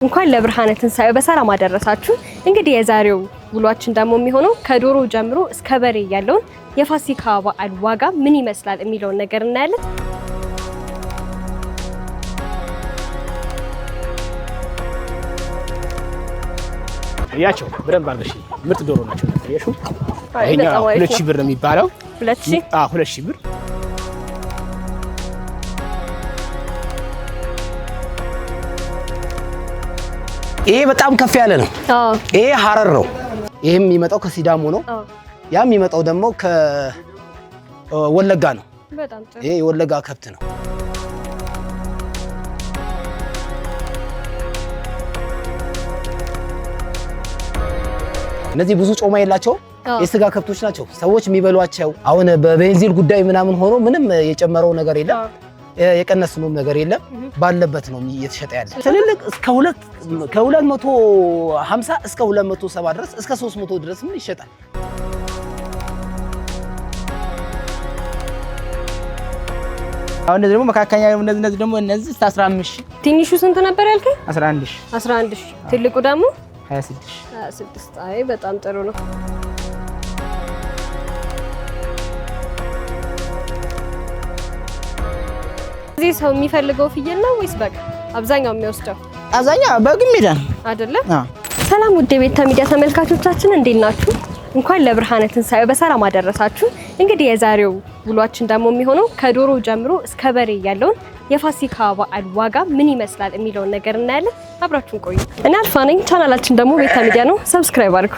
እንኳን ለብርሃነ ትንሳኤው በሰላም አደረሳችሁ። እንግዲህ የዛሬው ውሏችን ደግሞ የሚሆነው ከዶሮ ጀምሮ እስከ በሬ ያለውን የፋሲካ በዓል ዋጋ ምን ይመስላል የሚለውን ነገር እናያለን። ያቸው በደንብ አርገሽ ምርጥ ዶሮ ናቸው። ታየሹ ይሄኛው 2000 ብር ነው የሚባለው። 2000 2000 ብር ይሄ በጣም ከፍ ያለ ነው። ይሄ ሐረር ነው። ይሄም የሚመጣው ከሲዳሞ ነው። ያም የሚመጣው ደግሞ ከወለጋ ነው። ይሄ የወለጋ ከብት ነው። እነዚህ ብዙ ጮማ የላቸው የስጋ ከብቶች ናቸው። ሰዎች የሚበሏቸው አሁን በቤንዚን ጉዳይ ምናምን ሆኖ ምንም የጨመረው ነገር የለም፣ የቀነሰው ነገር የለም። ባለበት ነው እየተሸጠ ያለ። ትልልቅ እስከ 250 እስከ 270 ድረስ እስከ 300 ድረስ ምን ይሸጣል። አሁን ደግሞ መካከለኛ እነዚህ ደግሞ እነዚህ 15 ትንሹ ስንት ነበር ያልከኝ? 11 ትልቁ ደግሞ 26 አይ በጣም ጥሩ ነው። እዚህ ሰው የሚፈልገው ፍየል ነው ወይስ በግ? አብዛኛው የሚወስደው በግ ይላል አይደለም? ሰላም ውድ የቤታ ሚዲያ ተመልካቾቻችን እንዴት ናችሁ? እንኳን ለብርሃነ ትንሳኤው በሰላም አደረሳችሁ። እንግዲህ የዛሬው ውሏችን ደግሞ የሚሆነው ከዶሮ ጀምሮ እስከ በሬ ያለውን የፋሲካ በዓል ዋጋ ምን ይመስላል የሚለውን ነገር እናያለን። አብራችሁን ቆዩ። እኔ አልፋ ነኝ። ቻናላችን ደግሞ ቤታ ሚዲያ ነው። ሰብስክራይብ አድርጉ።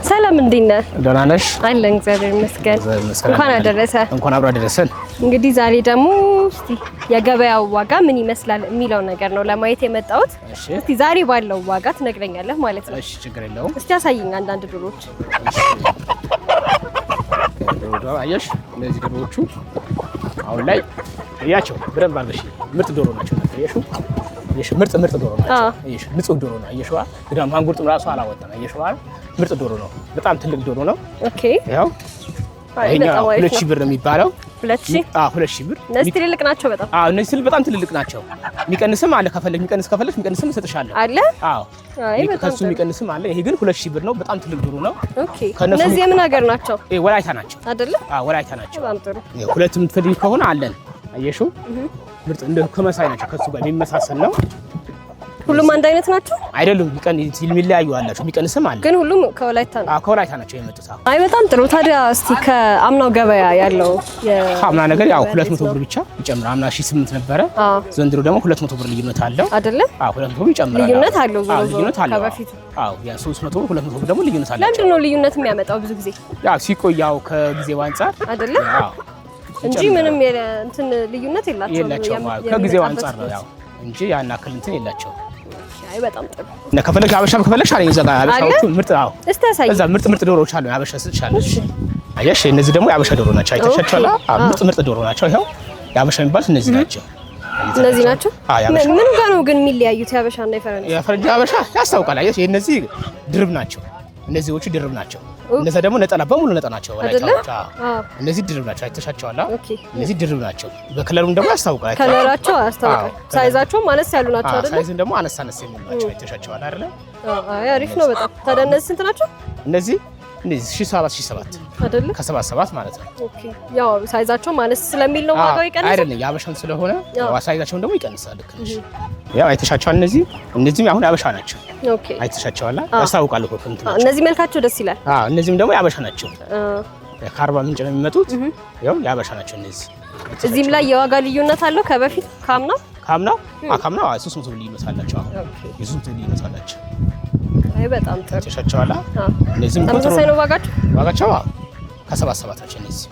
ሰላም እንዴት ነህ? ደህና ነሽ? አለን እግዚአብሔር ይመስገን። እንኳን አደረሰ። እንኳን አብሮ አደረሰን። እንግዲህ ዛሬ ደግሞ እስቲ የገበያው ዋጋ ምን ይመስላል የሚለው ነገር ነው ለማየት የመጣሁት። እስቲ ዛሬ ባለው ዋጋ ትነግረኛለህ ማለት ነው? እሺ ችግር የለውም። እስቲ አሳይኝ አንዳንድ ዶሮዎች። ዶሮ አየሽ፣ እነዚህ ዶሮዎቹ አሁን ላይ ያቸው በደንብ አርገሽ ምርጥ ዶሮ ናቸው። ታየሹ ምርጥ ዶሮ ናቸው። አየሽ ንጹህ ዶሮ ነው። አየሽዋ ግዳም ማንጉርጥም ራሱ አላወጣም። አየሽዋ ምርጥ ዶሮ ነው። በጣም ትልቅ ዶሮ ነው። ኦኬ ያው ይሄኛው 2000 ብር ነው የሚባለው። 2000 ብር። እነዚህ ትልልቅ ናቸው በጣም። እነዚህ በጣም ትልልቅ ናቸው። የሚቀንስም አለ ከፈለግሽ የሚቀንስም እሰጥሻለሁ አለ። ከሱ የሚቀንስም አለ። ይሄ ግን 2000 ብር ነው። በጣም ትልቅ ዶሮ ነው። ኦኬ እነዚህ የምን ሀገር ናቸው? ወላይታ ናቸው አይደለ? ወላይታ ናቸው። በጣም ጥሩ። ሁለት የምትፈልጊ ከሆነ አለን። አየሽው ምርጥ እንደ ከመሳይ ናቸው። ከሱ ጋር የሚመሳሰል ነው። ሁሉም አንድ አይነት ናቸው አይደሉም? የሚለያዩ አላቸው። የሚቀንስም አለ። ግን ሁሉም ከወላይታ ነው። ከወላይታ ናቸው የመጡት። አይ በጣም ጥሩ። ታዲያ እስቲ ከአምናው ገበያ ያለው አምና ነገር ያው 200 ብር ብቻ ይጨምራል። አምና 1008 ነበረ። ዘንድሮ ደግሞ 200 ብር ልዩነት አለው አይደለ? 200 ብር ይጨምራል። ልዩነት አለው ልዩነት አለው ከበፊቱ። ያ 300 ብር 200 ብር ደግሞ ልዩነት አለው። ለምንድን ነው ልዩነት የሚያመጣው? ብዙ ጊዜ ያው ሲቆያው ከጊዜው አንፃር አይደለ? እንጂ ምንም እንትን ልዩነት የላቸውም። ከጊዜው አንፃር ነው ያው እንጂ ያን አክል እንትን የላቸውም። አይ በጣም ጥሩ። እና ከፈለግሽ አበሻም ከፈለግሽ አለኝ እዛ ጋር አበሻዎቹ ምርጥ እስቲ ያሳይ። እዛ ምርጥ ዶሮዎች አሉ። አበሻ ስልሻለሽ። አየሽ እነዚህ ደግሞ የአበሻ ዶሮ ናቸው። አይተሻቸዋል? ምርጥ ዶሮ ናቸው። ይኸው የአበሻ የሚባሉት እነዚህ ናቸው። እነዚህ ናቸው። ምን ጋር ነው ግን የሚለያዩት የአበሻና የፈረንጅ? የፈረንጅ አበሻ ያስታውቃል። አየሽ እነዚህ ድርብ ናቸው። እነዚህዎቹ ድርብ ናቸው። እነዛ ደግሞ ነጠላ በሙሉ ነጠላ ናቸው። ወላይታዎች እነዚህ ድርብ ናቸው። አይተሻቸዋል? እነዚህ ድርብ ናቸው። በከለሩም ደግሞ ያስታውቃል። ከለራቸው ያስታውቃል። ሳይዛቸውም አነስ ያሉ ናቸው አይደል? ሳይዝም ደግሞ አነስ የሚሉ ናቸው። አይተሻቸዋል አይደል? አይ አሪፍ ነው በጣም። ታዲያ እነዚህ ስንት ናቸው? እነዚህ 1700 አይደል? ከ77 ማለት ነው። ኦኬ ያው ሳይዛቸው ማነስ ስለሚል ነው ዋጋው ይቀንሳል አይደል? የአበሻን ስለሆነ ሳይዛቸውን ደግሞ ይቀንሳል። ልክ ነሽ። ያው አይተሻቸዋል? እነዚህም አሁን አበሻ ናቸው። ኦኬ አይተሻቸዋል? ያስታውቃሉ እኮ እንትን ናቸው። እነዚህ መልካቸው ደስ ይላል። እነዚህም ደግሞ የአበሻ ናቸው። ከአርባ ምንጭ ነው የሚመጡት። ያው የአበሻ ናቸው እነዚህ። እዚህም ላይ የዋጋ ልዩነት አለው ከበፊት ካምናው 300 ብር ልዩነት አላቸው። አሁን የ300 ብር ልዩነት አላቸው። አይ በጣም ጥሩ። አይተሻቸዋል? እነዚህም ተመሳሳይ ነው ዋጋቸው ከ77 ናቸው እነዚህ።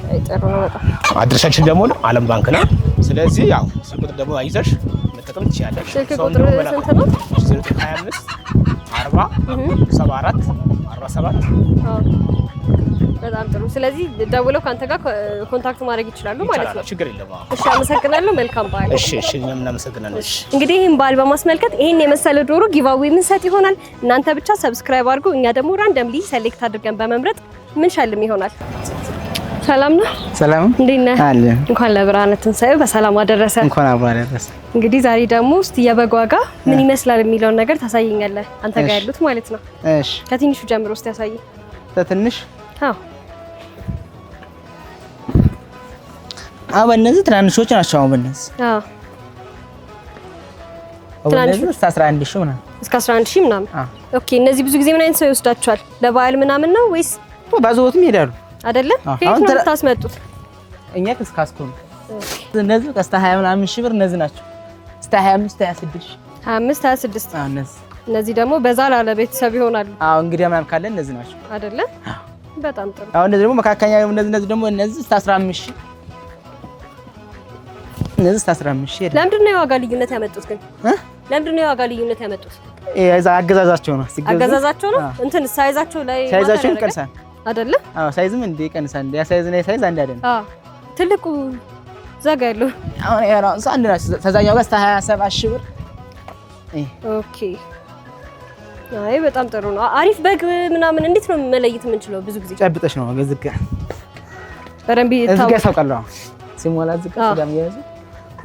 አይ ጥሩ ነው በጣም። አድራሻችን ደግሞ ዓለም ባንክ ነው። ስለዚህ ያው ስልክ ቁጥር ደግሞ አይዘሽ መጠቀም ትችያለሽ። ስልክ ቁጥር ስንት ነው? 025 40 74 47 በጣም ጥሩ። ስለዚህ ደውለው ካንተ ጋር ኮንታክት ማድረግ ይችላሉ ማለት ነው። ችግር የለም። እሺ አመሰግናለሁ። መልካም በዓል። እሺ እኛም እናመሰግናለን። እንግዲህ ይሄን በዓል በማስመልከት ይሄን የመሰለ ዶሮ ጊቫዌ የምንሰጥ ይሆናል። እናንተ ብቻ ሰብስክራይብ አድርጉ። እኛ ደግሞ ራንደምሊ ሴሌክት አድርገን በመምረጥ ምን ሸልም ይሆናል። ሰላም ነው። ሰላም እንዴት ነህ? አለ እንኳን ለብርሃነ ትንሣኤው በሰላም አደረሰ። እንኳን አብሮ አደረሰ። እንግዲህ ዛሬ ደግሞ እስቲ የበግ ዋጋ ምን ይመስላል የሚለውን ነገር ታሳየኛለህ፣ አንተ ጋር ያሉት ማለት ነው። እሺ ከትንሹ ጀምሮ እስቲ ያሳይ። ከትንሽ አዎ እነዚህ ትናንሾች ናቸው። በእነዚህ ትናንሾች እስከ 11 ሺህ ምናምን እስከ 11 ሺህ ምናምን። ኦኬ እነዚህ ብዙ ጊዜ ምን አይነት ሰው ይወስዳቸዋል? ለበዓል ምናምን ነው ወይስ ባዘቦትም ይሄዳሉ አይደለ? ከየት ነው የምታስመጡት? እኛ ከስካስኮ ነው። እነዚህ እስከ 20 ምናምን ሺህ ብር እነዚህ ናቸው። እስከ 25 26 25 26 እነዚህ ደግሞ በዛ ላለ ቤተሰብ ይሆናሉ። እንግዲህ ምናምን ካለ እነዚህ ናቸው አይደለ? በጣም ጥሩ። እነዚህ ደግሞ መካከለኛ እነዚህ ደግሞ እስከ 15 ሺህ እነዚህ እስከ 15 ሺህ። ለምንድን ነው የዋጋ ልዩነት ያመጡት ግን? ለምንድን ነው የዋጋ ልዩነት ያመጡት? አገዛዛቸው ነው። አገዛዛቸው ነው። እንትን ሳይዛቸው ላይ ሳይዛቸው ይቀንሳል አይደለ? ሳይዝም እንደ ይቀንሳል። ያ ሳይዝ ነው ሳይዝ አንድ አይደለም። ትልቁ ዘጋ ያለው አሁን ያራንስ አንድ ነው። ተዛኛው ጋር እስከ 27 ሺህ ብር። ኦኬ አይ በጣም ጥሩ ነው። አሪፍ በግ ምናምን እንዴት ነው መለየት የምንችለው? ብዙ ጊዜ ጨብጠሽ ነው ገዝጋ በደንብ እዝጋ ያሳውቃለሁ። ሲሞላ ዝቅ ሲዳም ያዙ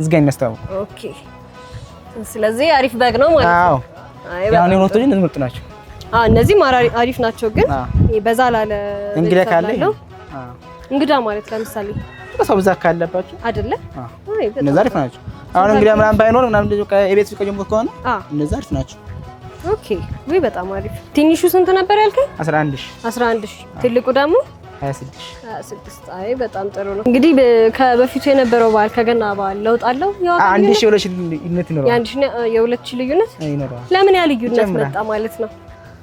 እዝጋ የሚያስተው። ኦኬ ስለዚህ አሪፍ በግ ነው ማለት ነው። ያው ነው ወጥቶኝ እነዚህ ምርጥ ናቸው። እነዚህ አሪፍ ናቸው ግን በዛ ላለ እንግዳ ካለ እንግዳ ማለት ለምሳሌ ሰው ብዛት ካለባቸው አይደለ? እነዚህ አሪፍ ናቸው። አሁን እንግዳ ምናምን ባይኖር ምናምን የቤት ፍቅር ጀምሮ ከሆነ እነዚህ አሪፍ ናቸው። ኦኬ ወይ በጣም አሪፍ። ትንሹ ስንት ነበር ያልከኝ? 11 ሺህ ትልቁ ደግሞ 26 አይ በጣም ጥሩ ነው። እንግዲህ ከበፊቱ የነበረው በዓል ከገና በዓል ለውጥ አለው? ያው 1000 ልዩነት ይኖራል። የ2000 ልዩነት ይኖራል። ለምን ያ ልዩነት መጣ ማለት ነው?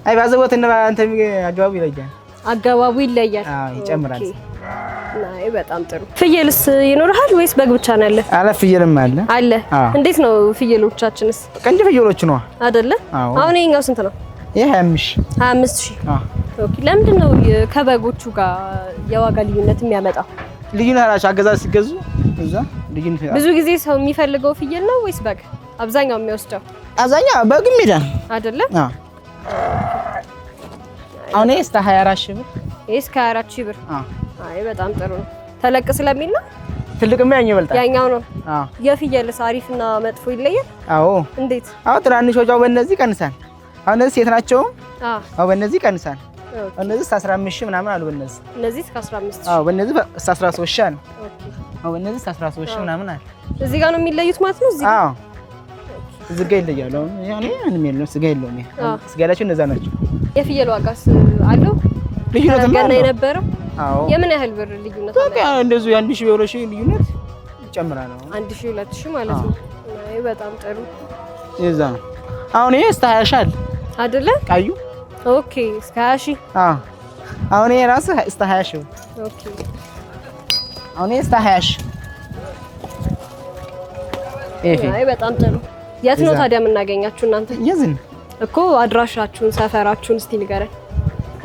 አይ ባዘቦት እና አንተ አገባቡ ይለያል። አገባቡ ይለያል። ይጨምራል። አይ በጣም ጥሩ። ፍየልስ ይኖርሃል ወይስ በግ ብቻ ነው ያለ? አለ ፍየልም አለ። እንዴት ነው ፍየሎቻችንስ? ቀንድ ፍየሎች ነው አይደለ? አሁን ይሄኛው ስንት ነው? ይሄ 25 ሺህ። ኦኬ ለምንድን ነው ከበጎቹ ጋር የዋጋ ልዩነት የሚያመጣው? ልዩነት አላቸው። አገዛዝ ሲገዙ እዛ ልዩነት። ብዙ ጊዜ ሰው የሚፈልገው ፍየል ነው ወይስ በግ? አብዛኛው የሚወስደው በግ ይሄዳል አይደለ? አሁን ይሄ እስከ 24 ሺህ ብር። ይሄ እስከ 24 ሺህ ብር። አይ በጣም ጥሩ ነው። ተለቅ ስለሚል ነው። ትልቅማ ያኛው ይበልጣል። ያኛው ነው። የፍየልስ አሪፍና መጥፎ ይለያል? እንዴት? ትናንሾቹ በእነዚህ ይቀንሳል። አሁን እነዚህ ሴት ናቸው። በእነዚህ ይቀንሳል። እነዚህ እስከ 15 ሺህ ምናምን አሉ። እነዚህ እስከ 15 ሺህ። በእነዚህ እስከ 13 ሺህ አሉ። በእነዚህ እስከ 13 ሺህ ምናምን አሉ። እዚህ ጋር ነው የሚለዩት ማለት ነው። እዚህ ጋር ይለያሉ። ያኔ ምንም የለም። ስጋ የለውም። ስጋ ያላቸው እነዛ ናቸው። የፍየል ዋጋስ አለው ልዩነት ገና የነበረው? የምን ያህል ብር ልዩነት አለ? እንደዚሁ የ1000 የ2000 ልዩነት ይጨምራል። 1000 2000 ማለት ነው። አይ በጣም ጥሩ። የዛ ነው። አሁን ይሄ እስከ 20 ሺህ አለ አይደለ? ቀዩ ኦኬ እስከ 20 ሺህ። አሁን ይሄ ራሱ እስከ 20 ሺህ። ኦኬ አሁን ይሄ እስከ 20 ሺህ። አይ በጣም ጥሩ። የት ነው ታዲያ የምናገኛችሁ እናንተ? የዝን እኮ አድራሻችሁን ሰፈራችሁን እስቲ ንገረን።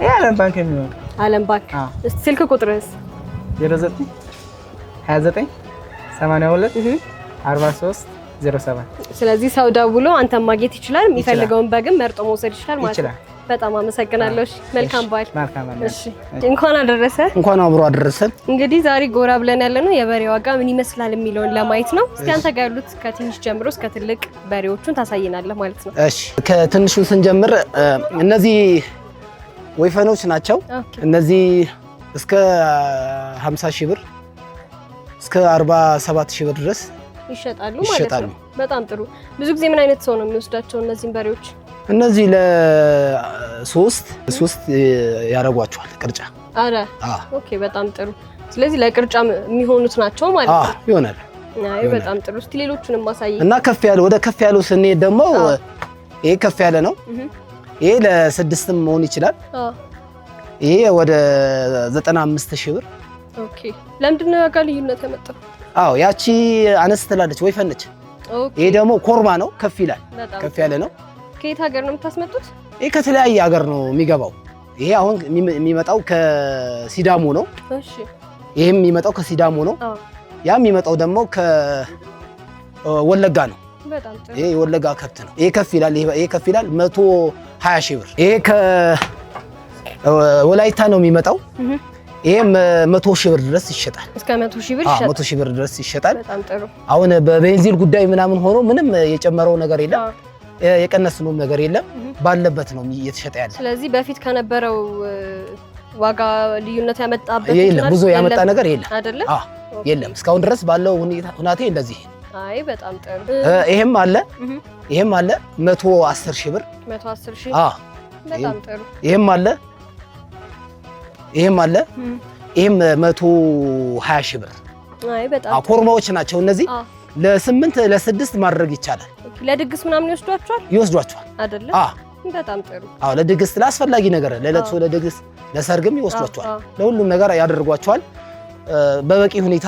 የዓለም ባንክ የሚሆን ዓለም ባንክ። እስቲ ስልክ ቁጥርስ? 09 29 82 43 07። ስለዚህ ሰው ደውሎ አንተን ማግኘት ይችላል። የሚፈልገውን በግም መርጦ መውሰድ ይችላል ማለት ነው። በጣም አመሰግናለሁ። መልካም በዓል። እሺ እንኳን አደረሰ። እንኳን አብሮ አደረሰን። እንግዲህ ዛሬ ጎራ ብለን ያለነው የበሬ ዋጋ ምን ይመስላል የሚለውን ለማየት ነው። እስኪ አንተ ጋር ያሉት ከትንሽ ጀምሮ እስከ ትልቅ በሬዎቹን ታሳየናለህ ማለት ነው። እሺ ከትንሹ ስንጀምር እነዚህ ወይፈኖች ናቸው። እነዚህ እስከ 50 ሺህ ብር እስከ 47 ሺህ ብር ድረስ ይሸጣሉ ማለት ነው። በጣም ጥሩ። ብዙ ጊዜ ምን አይነት ሰው ነው የሚወስዳቸው እነዚህን በሬዎች? እነዚህ ለ3 ያደርጓቸዋል ቅርጫ። አረ ኦኬ በጣም ጥሩ። ስለዚህ ለቅርጫ የሚሆኑት ናቸው ማለት ነው። ይሆናል። አይ በጣም ጥሩ። እስቲ ሌሎቹንም ማሳየኝ። እና ከፍ ያለ ወደ ከፍ ያለው ስንሄድ ደግሞ ይሄ ከፍ ያለ ነው። ይሄ ለ6ም መሆን ይችላል። ይሄ ወደ 95 ሺህ ብር። ኦኬ ለምንድን ነው የዋጋ ልዩነት ያመጣው? ያቺ አነስ ትላለች ወይፈን ነች። ይሄ ደግሞ ኮርማ ነው፣ ከፍ ይላል። ከፍ ያለ ነው። ከየት ሀገር ነው የምታስመጡት? ይሄ ከተለያየ ሀገር ነው የሚገባው። ይሄ አሁን የሚመጣው ከሲዳሞ ነው። እሺ ይሄም የሚመጣው ከሲዳሞ ነው። ያ የሚመጣው ደግሞ ከወለጋ ነው። በጣም ጥሩ። ይሄ የወለጋ ከብት ነው። ይሄ ከፍ ይላል። ይሄ ከፍ ይላል 120 ሺህ ብር። ይሄ ከወላይታ ነው የሚመጣው። ይሄም 100 ሺህ ብር ድረስ ይሸጣል። እስከ 100 ሺህ ብር ይሸጣል። 100 ሺህ ብር ድረስ ይሸጣል። በጣም ጥሩ። አሁን በቤንዚን ጉዳይ ምናምን ሆኖ ምንም የጨመረው ነገር የለም፣ የቀነስነው ነገር የለም። ባለበት ነው እየተሸጠ ያለ። ስለዚህ በፊት ከነበረው ዋጋ ልዩነት ያመጣበት የለም፣ ብዙ ያመጣ ነገር የለም አይደለ? የለም። እስካሁን ድረስ ባለው ሁኔታ እንደዚህ። አይ በጣም ጥሩ። ይሄም አለ 110 ሺህ ብር 110 ሺህ። በጣም ጥሩ። ይሄም አለ 120 ሺህ ብር። አይ በጣም ኮርማዎች ናቸው እነዚህ። ለ8 ለ6 ማድረግ ይቻላል። ለድግስ ምናምን ይወስዷቸዋል አይደለ? በጣም ጥሩ። ለድግስ ለአስፈላጊ ነገር ለለቅሶ፣ ለድግስ፣ ለሰርግም ይወስዷቸዋል። ለሁሉም ነገር ያደርጓቸዋል። በበቂ ሁኔታ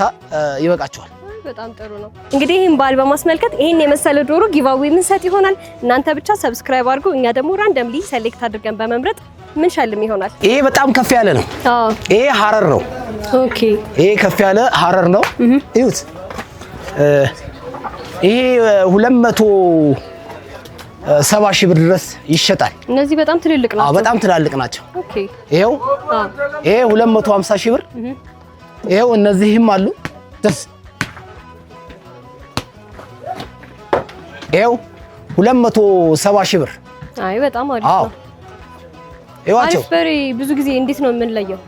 ይበቃቸዋል። በጣም ጥሩ ነው። እንግዲህ ይህን በዓል በማስመልከት ይህን የመሰለ ዶሮ ጊቫዌ የምንሰጥ ይሆናል። እናንተ ብቻ ሰብስክራይብ አድርጉ። እኛ ደግሞ ራንደምሊ ሴሌክት አድርገን በመምረጥ ምን ሸልም ይሆናል። ይሄ በጣም ከፍ ያለ ነው። ይሄ ሐረር ነው። ኦኬ። ይሄ ከፍ ያለ ሐረር ነው። እዩት። ይሄ 270 ሺህ ብር ድረስ ይሸጣል። እነዚህ በጣም ትልልቅ ናቸው። በጣም ትላልቅ ናቸው። ኦኬ። ይሄ 250 ሺህ ብር። ይሄው እነዚህም አሉ። ይሄው 270 ሺህ ብር። አይ በጣም አሪፍ ነው። አሪፍ በሬ ብዙ ጊዜ እንዴት ነው የምንለየው?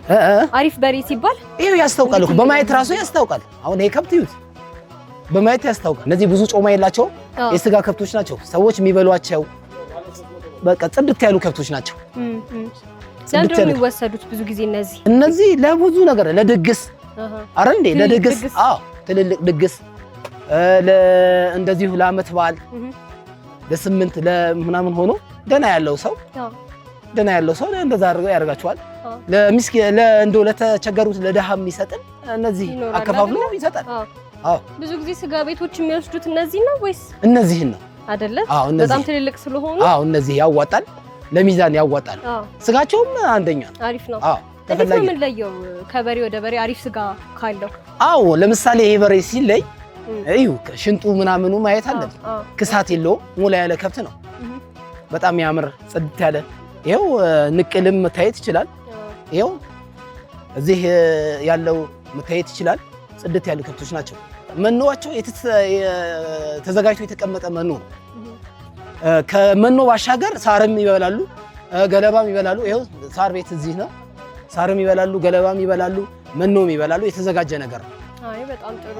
አሪፍ በሬ ሲባል ይሄው ያስታውቃል እኮ በማየት ራሱ ያስታውቃል። አሁን ይሄ ከብት ይዩት፣ በማየት ያስታውቃል። እነዚህ ብዙ ጮማ የላቸው የስጋ ከብቶች ናቸው። ሰዎች የሚበሏቸው በቃ ጽድት ያሉ ከብቶች ናቸው። ዘንድሮ የሚወሰዱት ብዙ ጊዜ እነዚህ ለብዙ ነገር ለድግስ አረ እንዴ ለድግስ ትልልቅ ድግስ እንደዚሁ ለዓመት በዓል ለ8 ለምናምን ሆኖ ደና ያለው ሰው እንደዛ አድርገው ያደርጋቸዋል። እንደው ለተቸገሩት ለደሃም ይሰጣል። እነዚህ አከፋፍሎ ይሰጣል። ብዙ ጊዜ ስጋ ቤቶች የሚወስዱት እነዚህ ነው ወይስ እነዚህን ነው አይደለ? በጣም ትልልቅ ስለሆኑ እነዚህ ያዋጣል፣ ለሚዛን ያዋጣል። ስጋቸውም አንደኛ አሪፍ ነው። እንዴት ነው የምንለየው ከበሬ ወደ በሬ አሪፍ ስጋ ካለው? ለምሳሌ ይሄ በሬ ሲለይ እዩ ሽንጡ ምናምኑ ማየት አለብን። ክሳት የለውም። ሞላ ያለ ከብት ነው። በጣም ያምር ጽድት ያለ። ይሄው ንቅልም መታየት ይችላል። ይሄው እዚህ ያለው መታየት ይችላል። ጽድት ያሉ ከብቶች ናቸው። መኖዋቸው ተዘጋጅቶ የተቀመጠ መኖ ነው። ከመኖ ባሻገር ሳርም ይበላሉ፣ ገለባም ይበላሉ። ይሄው ሳር ቤት እዚህ ነው። ሳርም ይበላሉ፣ ገለባም ይበላሉ፣ መኖም ይበላሉ። የተዘጋጀ ነገር ነው። አይ በጣም ጥሩ።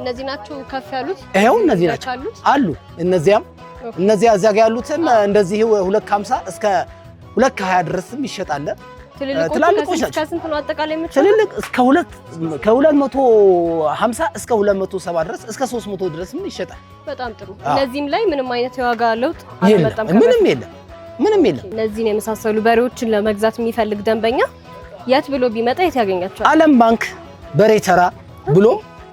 እነዚህ ናቸው ከፍ ያሉት። ይሄው እነዚህ ናቸው አሉ። እነዚያ እዚያ ጋር ያሉትም እንደዚህ 250 እስከ 220 ድረስም ይሸጣል። ትላልቆች ናቸው። ከስንት ነው አጠቃላይ የምትሸጡት? ትልልቅ እስከ 250 እስከ 270 ድረስ እስከ 300 ድረስም ይሸጣል። በጣም ጥሩ። እነዚህም ላይ ምንም አይነት የዋጋ ለውጥ አልመጣም። ምንም የለም። እነዚህን የመሳሰሉ በሬዎችን ለመግዛት የሚፈልግ ደንበኛ የት ብሎ ቢመጣ የት ያገኛቸዋል? ዓለም ባንክ በሬ ተራ ብሎ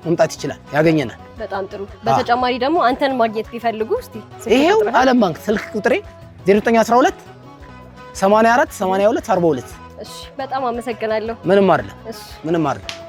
መምጣት ይችላል፣ ያገኘናል። በጣም ጥሩ። በተጨማሪ ደግሞ አንተን ማግኘት ቢፈልጉ እስቲ ይሄው ዓለም ባንክ ስልክ ቁጥሬ 0912 84 82 42። እሺ፣ በጣም አመሰግናለሁ። ምንም አይደለም።